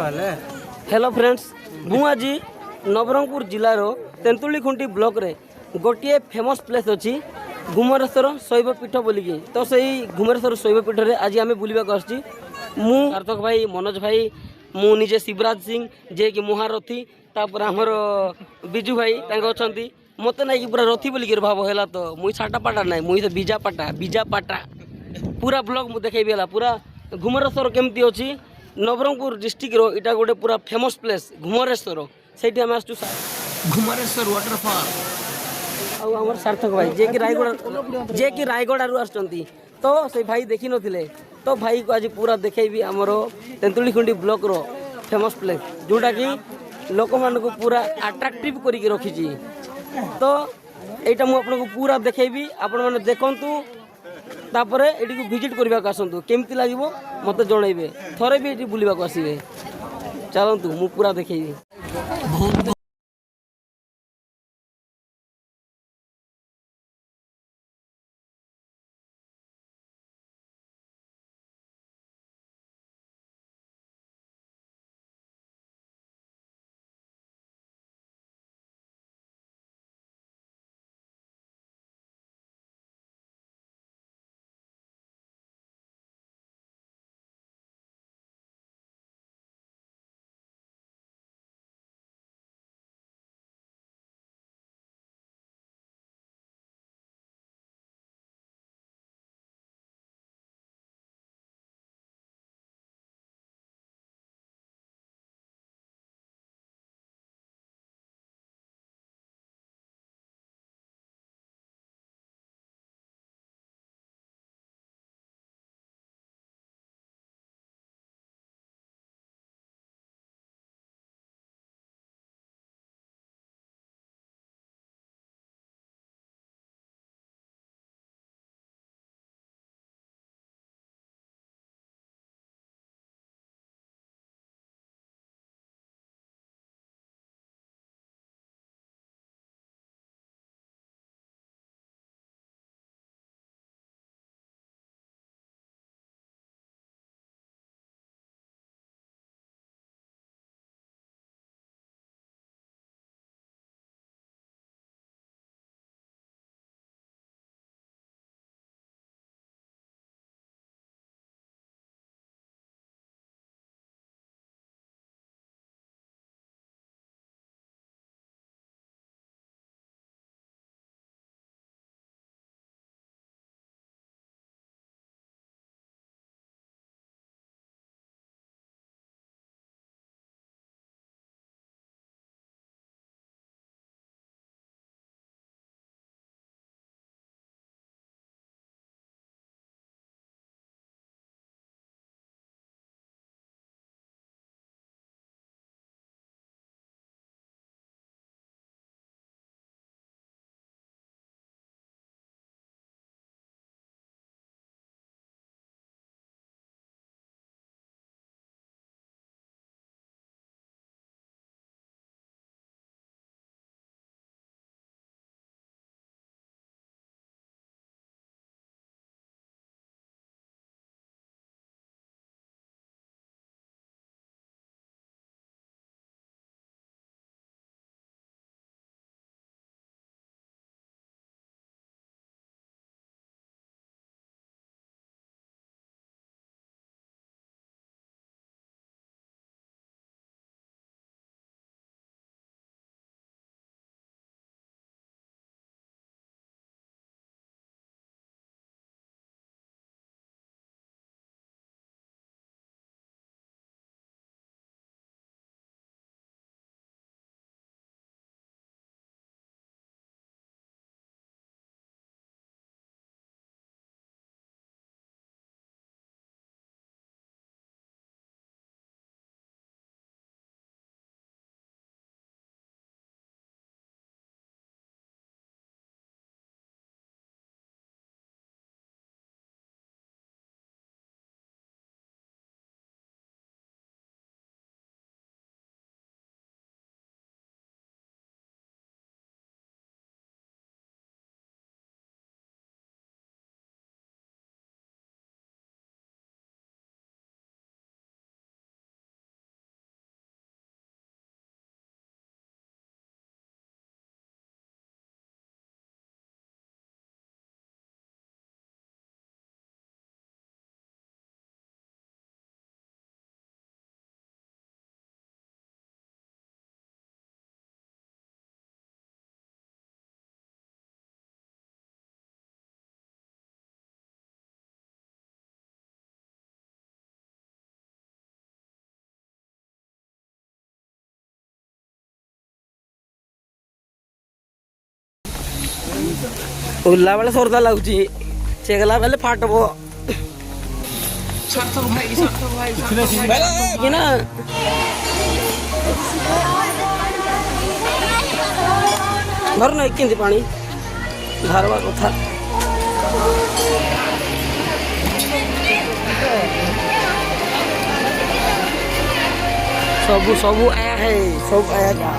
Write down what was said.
Hello friends मु आज Nabarangpur जिलार तेंतुली Khunti block रे गोटे फेमस प्लेस अच्छी घुमरेश्वर शैवपीठ बोलिकी तो सही घुमरेश्वर शैवपीठ रे आज आम बुलवाक आसची मु सार्थक भाई मनोज भाई मु निजे शिवराज सिंह जे कि महारथी तापर आमर बिजू भाई अच्छा मत नहीं पूरा रथी बोलिकी भाव है तो मुई साटा पाटा ना मुई बीजा पाटा पूरा ब्लॉग मुझे देखेबी पूरा घुमरेश्वर केमती अच्छी नवरंगपुर डिस्ट्रिक्ट रो इटा गोटे पूरा फेमस प्लेस घुमरेश्वर से घुमरेश्वर वाटरफॉल आम सार्थक भाई जे कि रायगढ़ आसुँच तो से भाई देखी नथिले तो भाई को आज पूरा देखेबी आमर तेंतुलीखुंडी ब्लॉक रो फेमस प्लेस जोटा कि लोक मान को पूरा अट्राक्टिव करके रखी तो यहाँ मुझे पूरा देखेबी आपण मैंने देखु तापरे एटी को विजिट करने को आसतु केमती लगे मत जनइबे थरे भी ये बुलवाक आसबे चलतु मु पूरा देखेबी। ଉଲ୍ଲା ବେଳେ ସର୍ଦା ଲାଗୁଛି ଚେଗଲା ବେଲେ ଫାଟବ କିନା ଧର ନାଇଁ କେମିତି ପାଣି ଧାରବା କଥା ସବୁ ସବୁ ଆୟା ହେ ସବୁ ଆୟା